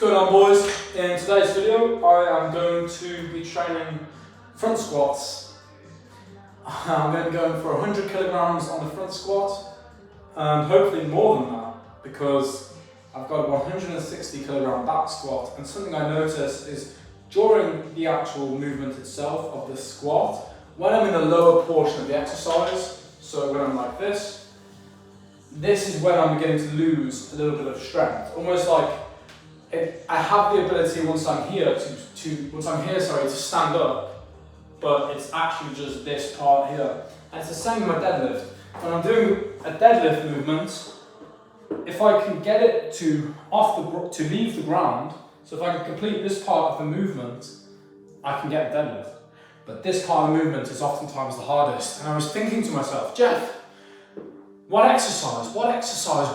going on, boys? In today's video I am going to be training front squats. I'm going to be going for 100 kilograms on the front squat and hopefully more than that, because I've got a 160 kilogram back squat, and something I notice is during the actual movement itself of the squat, when I'm in the lower portion of the exercise, so when I'm like this is when I'm beginning to lose a little bit of strength. Almost like I have the ability once I'm here to stand up, but it's actually just this part here. And it's the same with my deadlift. When I'm doing a deadlift movement, if I can get it to leave the ground, so if I can complete this part of the movement, I can get a deadlift. But this part of the movement is oftentimes the hardest. And I was thinking to myself, Jeff, what exercise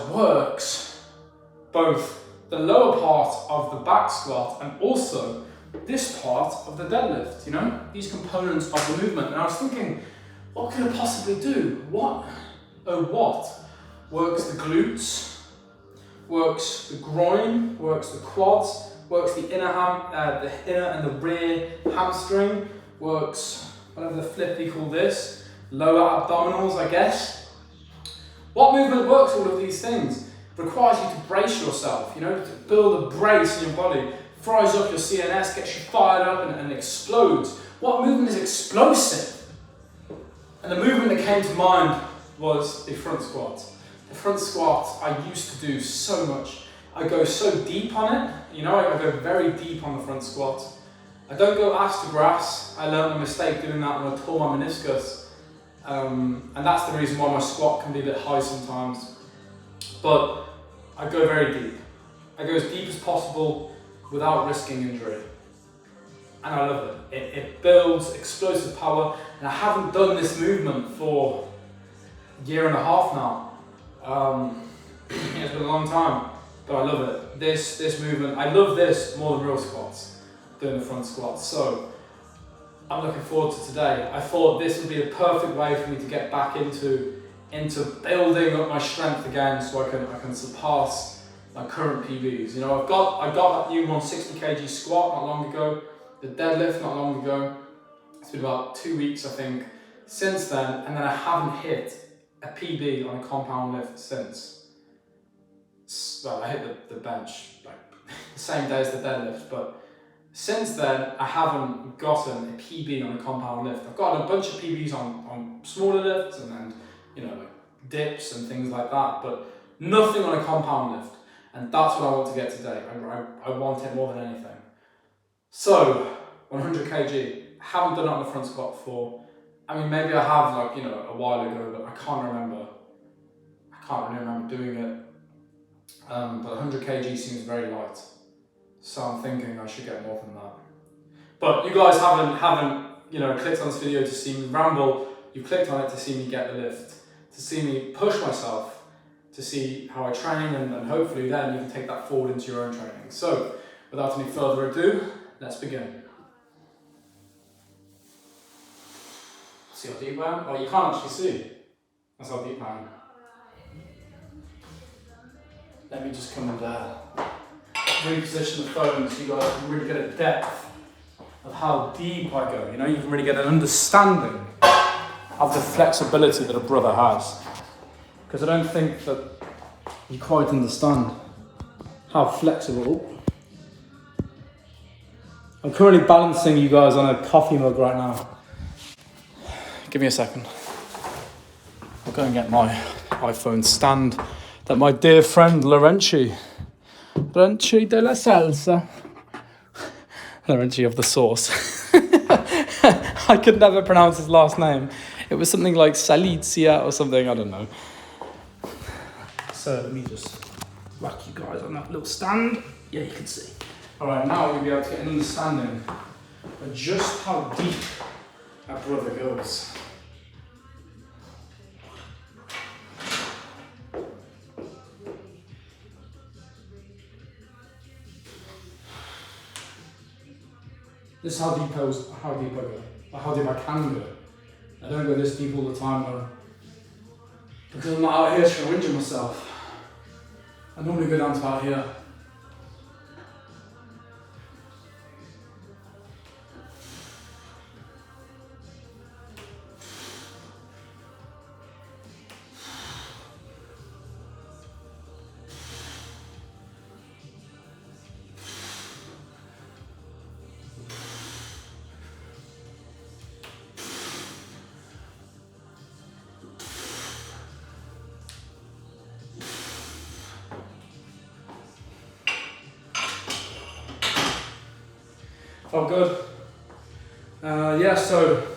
works both the lower part of the back squat and also this part of the deadlift, you know, these components of the movement? And I was thinking, what could I possibly do? What works the glutes, works the groin, works the quads, works the inner and the rear hamstring, works whatever the flip you call this, lower abdominals, I guess. What movement works all of these things? It requires you to brace yourself, you know, to build a brace in your body, fries up your CNS, gets you fired up and explodes. What movement is explosive? And the movement that came to mind was the front squat. The front squat I used to do so much. I go so deep on it, you know, I go very deep on the front squat. I don't go ass to grass. I learned a mistake doing that when I tore my meniscus. And that's the reason why my squat can be a bit high sometimes. But I go very deep. I go as deep as possible without risking injury. And I love it. It builds explosive power. And I haven't done this movement for a year and a half now. It's been a long time, but I love it. This movement, I love this more than real squats, doing the front squats. So I'm looking forward to today. I thought this would be a perfect way for me to get back into building up my strength again, so I can surpass my current PBs. You know, I got that new 160 kg squat not long ago, the deadlift not long ago. It's been about 2 weeks, I think, since then, and then I haven't hit a PB on a compound lift since. Well, I hit the bench like the same day as the deadlift, but since then, I haven't gotten a PB on a compound lift. I've got a bunch of PBs on smaller lifts and then, you know, like dips and things like that, but nothing on a compound lift. And that's what I want to get today. I want it more than anything. So, 100 kg. Haven't done it on the front squat before. I mean, maybe I have, like, you know, a while ago, but I can't remember. I can't really remember doing it. But 100 kg seems very light. So I'm thinking I should get more than that. But you guys haven't you know, clicked on this video to see me ramble. You clicked on it to see me get the lift, to see me push myself, to see how I train, and hopefully then you can take that forward into your own training. So without any further ado, let's begin. See how deep I am? Oh, you can't actually see. That's how deep I am. Let me just come and reposition the phone so you guys can really get a depth of how deep I go. You know, you can really get an understanding of the flexibility that a brother has. Because I don't think that you quite understand how flexible. I'm currently balancing you guys on a coffee mug right now. Give me a second. I'll go and get my iPhone stand that my dear friend Laurenti della salsa. Laurenti of the sauce. I could never pronounce his last name. It was something like Salizia or something, I don't know. So let me just whack you guys on that little stand. Yeah, you can see. Alright, now we'll be able to get an understanding of just how deep our brother goes. This is how deep I go, or how deep I can go. I don't go this deep all the time though, because I'm not out here trying to injure myself. I normally go down to about here. Felt good. Yeah, so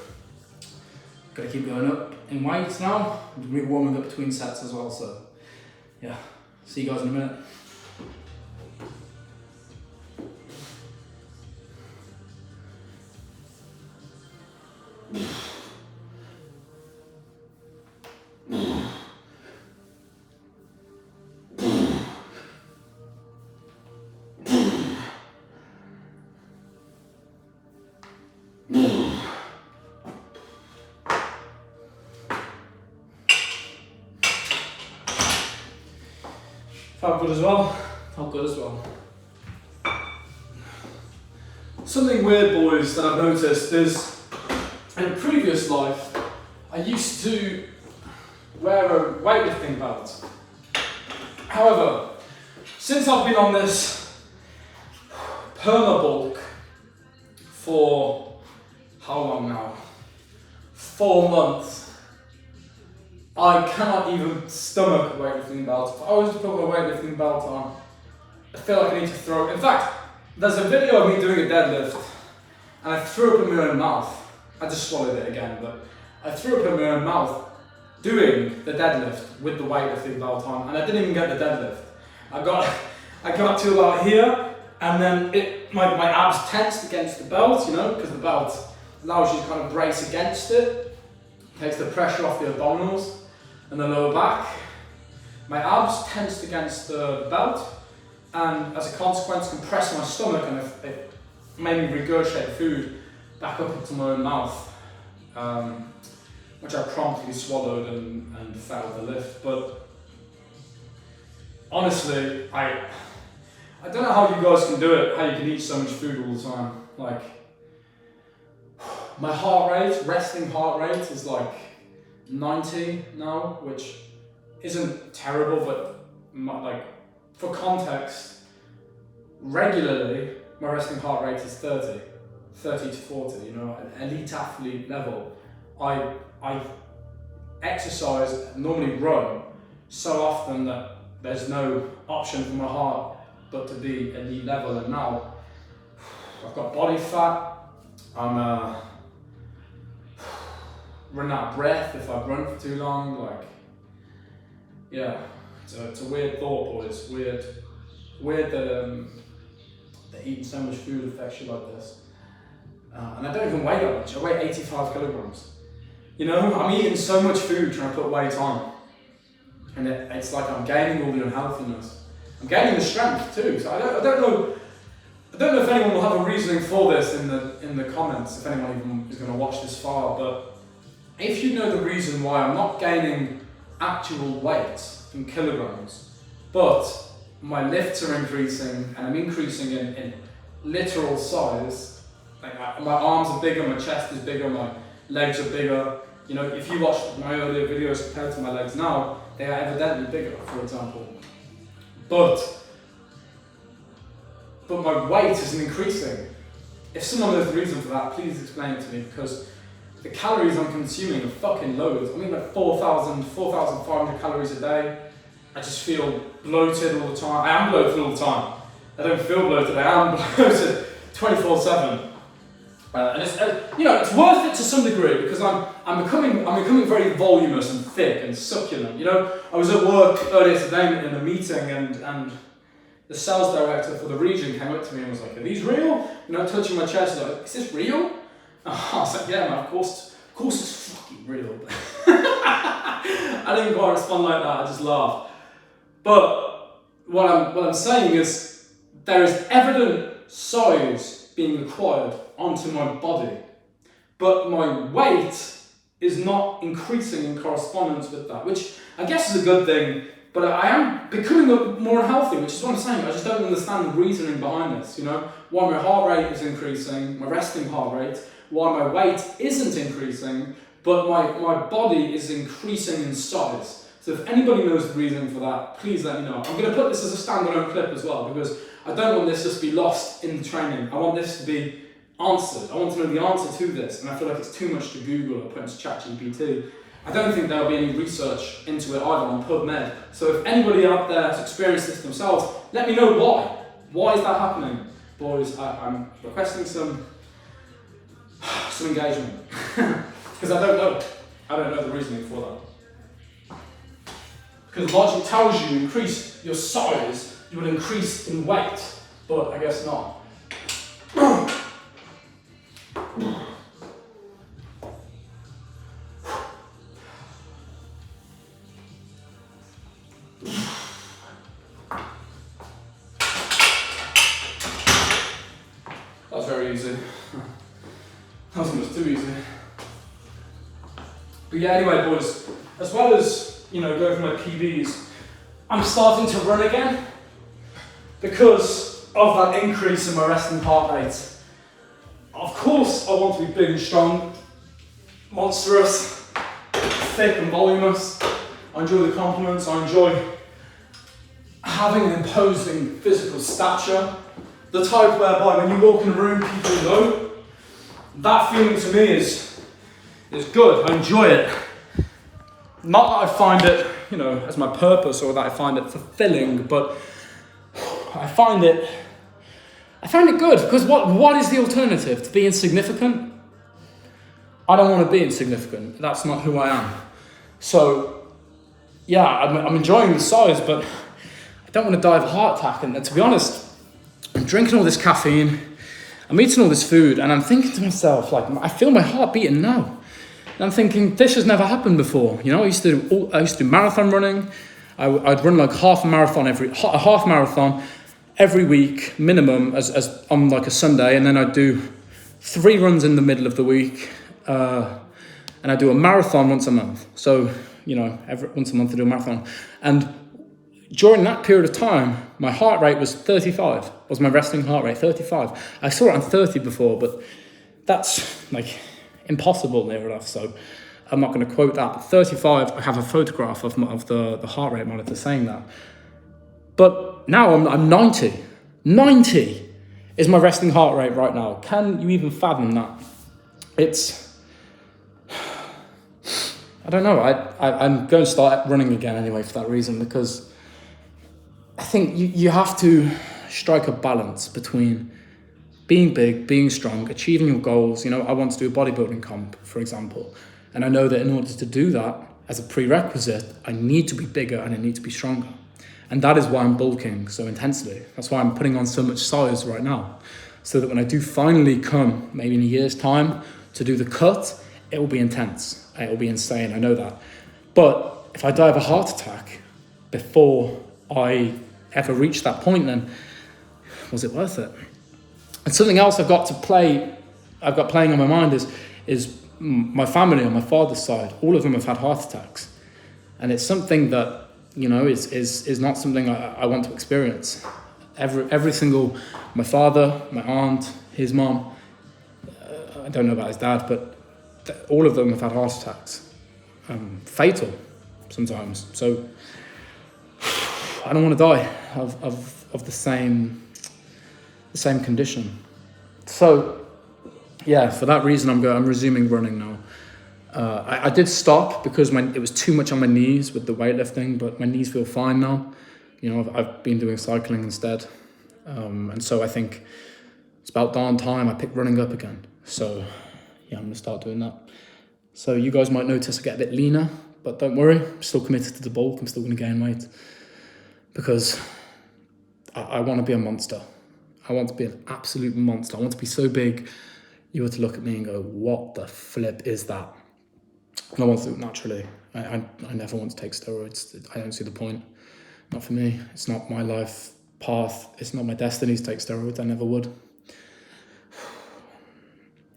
gotta keep going up in weights now. We're warming up between sets as well, so yeah. See you guys in a minute. Felt good as well. Felt good as well. Something weird, boys, that I've noticed is in a previous life, I used to wear a weightlifting belt. However, since I've been on this perma-bulk for how long now? 4 months. I cannot even stomach a weightlifting belt. If I was to put my weightlifting belt on, I feel like I need to throw it. In fact, there's a video of me doing a deadlift, and I threw up in my own mouth. I just swallowed it again, but I threw up in my own mouth doing the deadlift with the weightlifting belt on, and I didn't even get the deadlift. I got to about here, and then my abs tensed against the belt, you know, because the belt allows you to kind of brace against it, takes the pressure off the abdominals and the lower back. My abs tensed against the belt, and as a consequence compressed my stomach, and it made me regurgitate food back up into my own mouth, which I promptly swallowed and failed the lift. But honestly, I don't know how you guys can do it, how you can eat so much food all the time. Like, my heart rate, resting heart rate is like 90 now, which isn't terrible, but like, for context, regularly my resting heart rate is 30 to 40, you know, at elite athlete level. I exercise, normally run, so often that there's no option for my heart but to be elite level, and now I've got body fat, I'm running out of breath if I run for too long, like, yeah, it's a weird thought, boys, weird that eating so much food affects you like this. And I don't even weigh that much, I weigh 85 kilograms. You know, I'm eating so much food trying to put weight on, and it's like I'm gaining all the unhealthiness. I'm gaining the strength too, so I don't know if anyone will have a reasoning for this in the comments, if anyone even is going to watch this far, but if you know the reason why I'm not gaining actual weight in kilograms, but my lifts are increasing and I'm increasing in literal size, like my arms are bigger, my chest is bigger, my legs are bigger. You know, if you watch my earlier videos compared to my legs now, they are evidently bigger, for example. But my weight isn't increasing. If someone knows the reason for that, please explain it to me, because the calories I'm consuming are fucking loads. I mean, like 4,500 calories a day. I just feel bloated all the time. I am bloated all the time. I don't feel bloated, I am bloated 24/7. And it's, you know, it's worth it to some degree, because I'm becoming very voluminous and thick and succulent. You know, I was at work earlier today in a meeting, and the sales director for the region came up to me and was like, "Are these real?" You know, touching my chest, like, "Is this real?" I was like, "Yeah, man, of course it's fucking real." I didn't quite respond like that, I just laughed. But what I'm saying is, there is evident size being acquired onto my body, but my weight is not increasing in correspondence with that, which I guess is a good thing, but I am becoming more unhealthy, which is what I'm saying. I just don't understand the reasoning behind this, you know, why my heart rate is increasing, my resting heart rate, why my weight isn't increasing, but my body is increasing in size. So if anybody knows the reason for that, please let me know. I'm going to put this as a standalone clip as well, because I don't want this just to be lost in the training. I want this to be answered. I want to know the answer to this, and I feel like it's too much to Google or put into ChatGPT. I don't think there'll be any research into it either on PubMed. So if anybody out there has experienced this themselves, let me know why. Why is that happening? boys, I'm requesting some engagement. Because I don't know the reasoning for that. Because logic tells you increase your size, you will increase in weight, but I guess not. That's very easy. That was almost too easy. But yeah, anyway, boys, as well as, going for my PBs, I'm starting to run again because of that increase in my resting heart rate. Of course, I want to be big and strong, monstrous, thick and voluminous. I enjoy the compliments. I enjoy having an imposing physical stature. The type whereby when you walk in a room, people know. That feeling to me is good. I enjoy it. Not that I find it, as my purpose or that I find it fulfilling, but I find it good because what is the alternative? To be insignificant? I don't want to be insignificant. That's not who I am. So, yeah, I'm enjoying the size, but I don't want to die of a heart attack. And to be honest, I'm drinking all this caffeine, I'm eating all this food, and I'm thinking to myself, I feel my heart beating now. And I'm thinking, this has never happened before. I used to do marathon running. I'd run like half marathon every week, minimum, as on like a Sunday, and then I'd do 3 runs in the middle of the week, and I do a marathon once a month. So, once a month I do a marathon. And during that period of time, my heart rate was 35, was my resting heart rate, 35. I saw it on 30 before, but that's impossible near enough, so I'm not going to quote that. But 35, I have a photograph of the heart rate monitor saying that. But now I'm 90. 90 is my resting heart rate right now. Can you even fathom that? I don't know. I'm going to start running again anyway for that reason, because I think you have to strike a balance between being big, being strong, achieving your goals. I want to do a bodybuilding comp, for example. And I know that in order to do that, as a prerequisite, I need to be bigger and I need to be stronger. And that is why I'm bulking so intensely. That's why I'm putting on so much size right now. So that when I do finally come, maybe in a year's time, to do the cut, it will be intense. It will be insane, I know that. But if I die of a heart attack before I ever reach that point, then was it worth it? And something else I've got playing on my mind is my family on my father's side. All of them have had heart attacks. And it's something that, is not something I want to experience. Every single, my father, my aunt, his mom, I don't know about his dad, but all of them have had heart attacks. Fatal sometimes. So I don't want to die of the same condition. So yeah, for that reason I'm resuming running now. I did stop because it was too much on my knees with the weightlifting, but my knees feel fine now. I've been doing cycling instead. And so I think it's about darn time I pick running up again. So yeah, I'm going to start doing that. So you guys might notice I get a bit leaner, but don't worry, I'm still committed to the bulk. I'm still going to gain weight because I want to be a monster. I want to be an absolute monster. I want to be so big you were to look at me and go, what the flip is that? And I want to do it naturally. I never want to take steroids. I don't see the point. Not for me. It's not my life path. It's not my destiny to take steroids. I never would.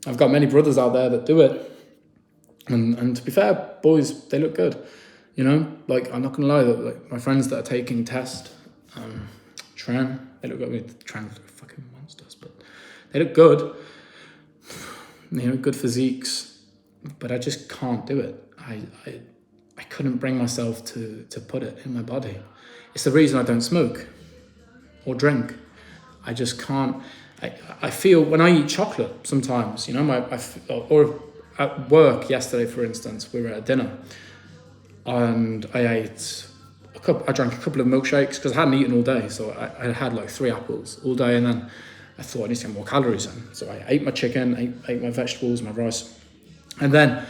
I've got many brothers out there that do it. And to be fair, boys, they look good. I'm not going to lie, that my friends that are taking test, Tran, they look good. Tran's fucking monsters, but they look good. Good physiques, but I just can't do it. I couldn't bring myself to put it in my body. It's the reason I don't smoke or drink. I just can't. I feel when I eat chocolate sometimes, or at work yesterday, for instance, we were at dinner and I drank a couple of milkshakes because I hadn't eaten all day. So I had like 3 apples all day, and then I thought I need to get more calories in. So I ate my chicken, ate my vegetables, my rice. And then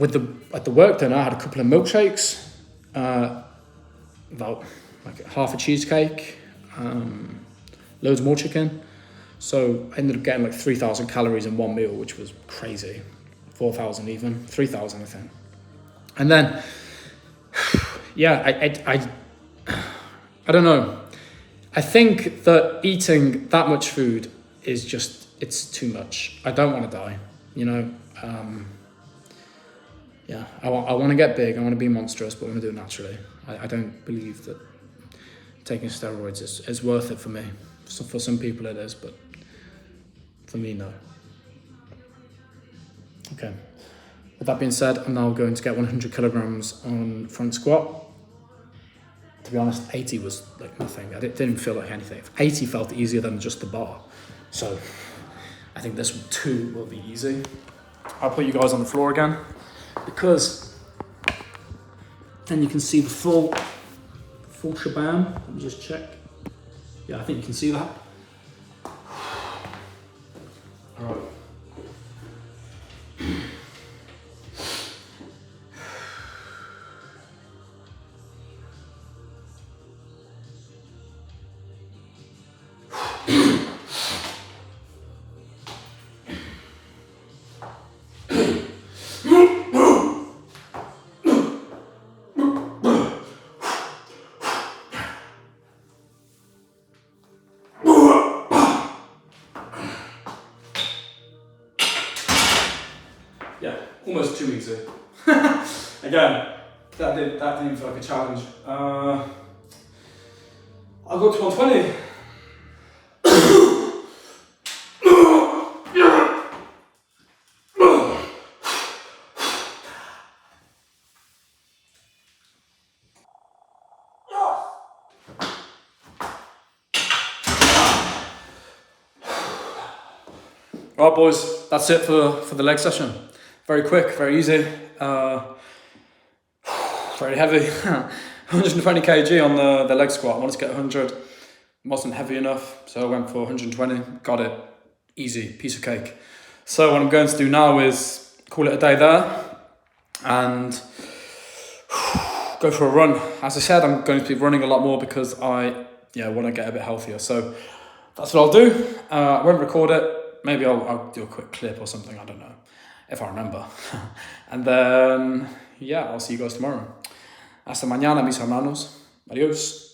at the work dinner, I had a couple of milkshakes, about like half a cheesecake, loads more chicken. So I ended up getting like 3,000 calories in one meal, which was crazy. 4,000 even, 3,000 I think. And then, yeah, I don't know. I think that eating that much food is just, it's too much. I don't want to die, you know. Yeah, I want to get big, I want to be monstrous, but I want to do it naturally. I don't believe that taking steroids is worth it for me. So for some people it is, but for me, no. Okay. With that being said, I'm now going to get 100 kilograms on front squat. To be honest, 80 was like nothing. I didn't feel like anything. 80 felt easier than just the bar. So I think this too will be easy. I'll put you guys on the floor again because then you can see the full shabam. Let me just check. Yeah, I think you can see that. All right. Yeah, almost too easy. Again, that didn't even feel like a challenge. I'll go to 120. Right, boys, that's it for the leg session. Very quick, very easy, very heavy. 120 kg on the leg squat. I wanted to get 100. It wasn't heavy enough, so I went for 120. Got it. Easy, piece of cake. So what I'm going to do now is call it a day there and go for a run. As I said, I'm going to be running a lot more because I want to get a bit healthier. So that's what I'll do. I won't record it. Maybe I'll do a quick clip or something, I don't know, if I remember. And then, I'll see you guys tomorrow. Hasta mañana, mis hermanos. Adios.